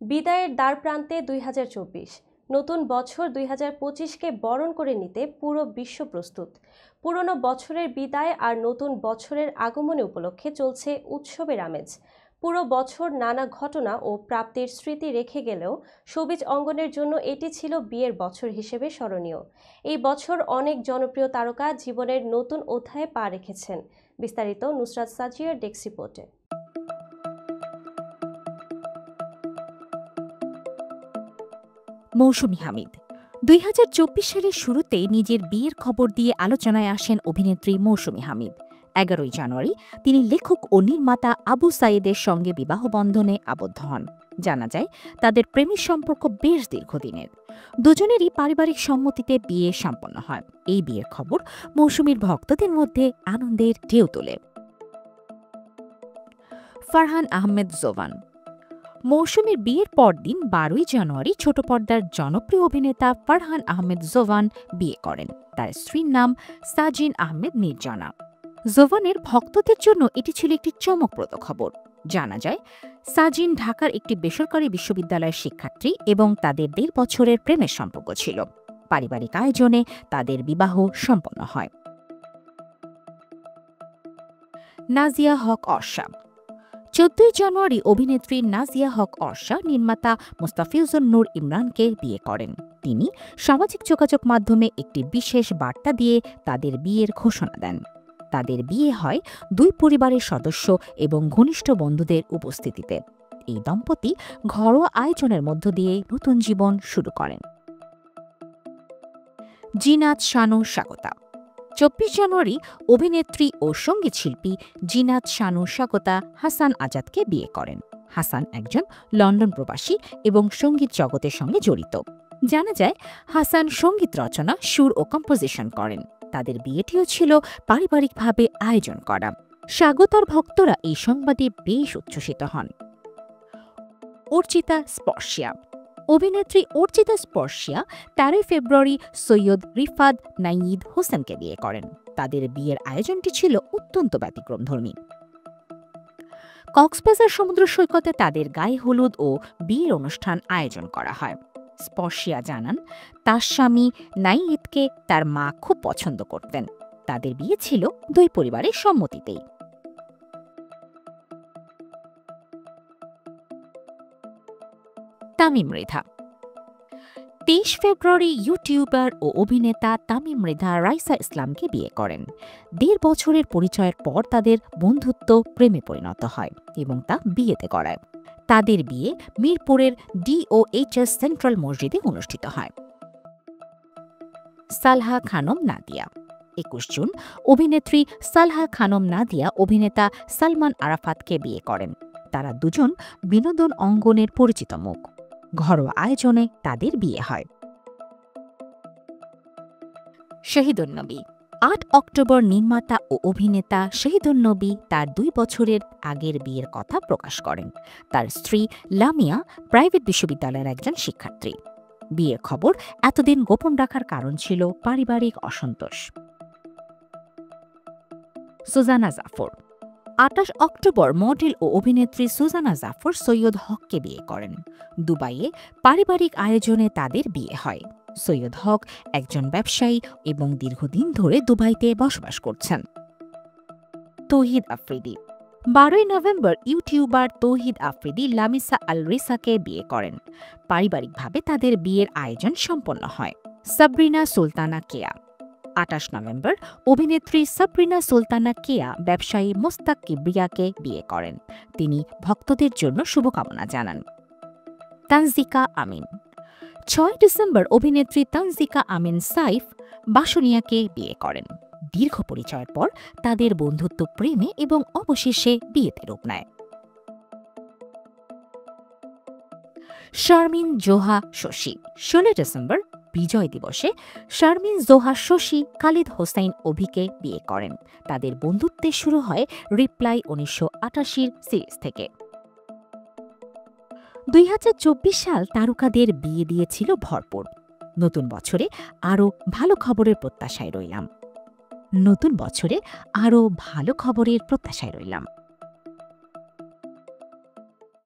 বিদায়ের দ্বারপ্রান্তে ২০২৪। নতুন বছর ২০২৫কে বরণ করে নিতে পুরো বিশ্ব প্রস্তুত। পুরনো বছরের বিদায় আর নতুন বছরের আগমনে উপলক্ষে চলছে উৎসবের আমেজ। পুরো বছর নানা ঘটনা ও প্রাপ্তির স্মৃতি রেখে গেলেও শোবিজ অঙ্গনের জন্য এটি ছিল বিয়ের বছর হিসেবে স্মরণীয়। এই বছর অনেক জনপ্রিয় তারকা জীবনের নতুন অধ্যায়ে পা রেখেছেন। বিস্তারিত নুসরাত সাজিয়ার ডেস্ক রিপোর্টে। মৌসুমী হামিদ ২০২৪ সালের শুরুতেই নিজের বিয়ের খবর দিয়ে আলোচনায় আসেন অভিনেত্রী মৌসুমী হামিদ। ১১ই জানুয়ারি তিনি লেখক ও নির্মাতা আবু সাইদের সঙ্গে বিবাহ বন্ধনে আবদ্ধ হন। জানা যায় তাদের প্রেমের সম্পর্ক বেশ দীর্ঘদিনের। দুজনেরই পারিবারিক সম্মতিতে বিয়ে সম্পন্ন হয়। এই বিয়ের খবর মৌসুমীর ভক্তদের মধ্যে আনন্দের ঢেউ তোলে। ফারহান আহমেদ জোবান মৌসুমীর বিয়ের পরদিন ১২ই জানুয়ারি ছোট পর্দার জনপ্রিয় অভিনেতা ফারহান আহমেদ জোবান বিয়ে করেন। তার স্ত্রীর নাম সাজিন আহমেদ নির্জনা। জোবানের ভক্তদের জন্য এটি ছিল একটি চমকপ্রদ খবর। জানা যায় সাজিন ঢাকার একটি বেসরকারি বিশ্ববিদ্যালয়ের শিক্ষার্থী এবং তাদের ১.৫ বছরের প্রেমের সম্পর্ক ছিল। পারিবারিক আয়োজনে তাদের বিবাহ সম্পন্ন হয়। নাজিয়া হক অর্ষা ১৪ই জানুয়ারি অভিনেত্রী নাজিয়া হক অর্ষা নির্মাতা মোস্তাফিজুর নূর ইমরানকে বিয়ে করেন। তিনি সামাজিক যোগাযোগ মাধ্যমে একটি বিশেষ বার্তা দিয়ে তাদের বিয়ের ঘোষণা দেন। তাদের বিয়ে হয় দুই পরিবারের সদস্য এবং ঘনিষ্ঠ বন্ধুদের উপস্থিতিতে। এই দম্পতি ঘরোয়া আয়োজনের মধ্য দিয়ে নতুন জীবন শুরু করেন। জিনাত শানু স্বাগতা ২৪ জানুয়ারি অভিনেত্রী ও সঙ্গীত শিল্পী জিনাত শানু স্বাগতা হাসান আজাদকে বিয়ে করেন। হাসান একজন লন্ডন প্রবাসী এবং সঙ্গীত জগতের সঙ্গে জড়িত। জানা যায় হাসান সঙ্গীত রচনা, সুর ও কম্পোজিশন করেন। তাদের বিয়েটিও ছিল পারিবারিকভাবে আয়োজন করা। স্বাগতার ভক্তরা এই সংবাদে বেশ উচ্ছ্বসিত হন। অর্চিতা স্পর্শিয়া অভিনেত্রী অর্চিতা স্পর্শিয়া ১৩ ফেব্রুয়ারি সৈয়দ রিফাত নাইদ হোসেনকে বিয়ে করেন। তাদের বিয়ের আয়োজনটি ছিল অত্যন্ত ব্যতিক্রমধর্মী। কক্সবাজার সমুদ্র সৈকতে তাদের গায়ে হলুদ ও বিয়ের অনুষ্ঠান আয়োজন করা হয়। স্পর্শিয়া জানান তার স্বামী নাইদকে তার মা খুব পছন্দ করতেন। তাদের বিয়ে ছিল দুই পরিবারের সম্মতিতেই। তামিম মৃধা ২৩ ফেব্রুয়ারি ইউটিউবার ও অভিনেতা তামিম মৃধা রাইসা ইসলামকে বিয়ে করেন। ১.৫ বছরের পরিচয়ের পর তাদের বন্ধুত্ব প্রেমে পরিণত হয় এবং তা বিয়েতে গড়ায়। তাদের বিয়ে মিরপুরের DOHS সেন্ট্রাল মসজিদে অনুষ্ঠিত হয়। সালহা খানম নাদিয়া ২১ জুন অভিনেত্রী সালহা খানম নাদিয়া অভিনেতা সালমান আরাফাতকে বিয়ে করেন। তারা দুজন বিনোদন অঙ্গনের পরিচিত মুখ। ঘরোয়া আয়োজনে তাদের বিয়ে হয়। শহীদুন্নবী ৮ অক্টোবর নির্মাতা ও অভিনেতা শহীদুন্নবী তার ২ বছরের আগের বিয়ের কথা প্রকাশ করেন। তার স্ত্রী লামিয়া প্রাইভেট বিশ্ববিদ্যালয়ের একজন শিক্ষার্থী। বিয়ের খবর এতদিন গোপন রাখার কারণ ছিল পারিবারিক অসন্তোষ। সুজানা জাফর ২৮ অক্টোবর মডেল ও অভিনেত্রী সুজানা জাফর সৈয়দ হককে বিয়ে করেন। দুবাইয়ে পারিবারিক আয়োজনে তাদের বিয়ে হয়। সৈয়দ হক একজন ব্যবসায়ী এবং দীর্ঘদিন ধরে দুবাইতে বসবাস করছেন। তৌহিদ আফ্রিদি ১২ই নভেম্বর ইউটিউবার তৌহিদ আফ্রিদি লামিসা আল রিসাকে বিয়ে করেন। পারিবারিকভাবে তাদের বিয়ের আয়োজন সম্পন্ন হয়। সাবরিনা সুলতানা কেয়া ২৮ নভেম্বর অভিনেত্রী সাবরিনা সুলতানা কেয়া ব্যবসায়ী মোস্তাক কিবরিয়াকে বিয়ে করেন। তিনি ভক্তদের জন্য শুভকামনা জানান। তানজিকা আমিন ৬ ডিসেম্বর অভিনেত্রী তানজিকা আমিন সাইফ বাসনিয়াকে বিয়ে করেন। দীর্ঘ পরিচয়ের পর তাদের বন্ধুত্ব প্রেমে এবং অবশেষে বিয়েতে রূপ নেয়। শারমিন জোহা শশী ১৬ ডিসেম্বর বিজয় দিবসে শারমিন জোহা শশী খালিদ হোসাইন অভিকে বিয়ে করেন। তাদের বন্ধুত্বে শুরু হয় রিপ্লাই ১৯৮৮ সিরিজ থেকে। ২০২৪ সাল তারকাদের বিয়ে দিয়েছিল ভরপুর। নতুন বছরে আরও ভালো খবরের প্রত্যাশায় রইলাম।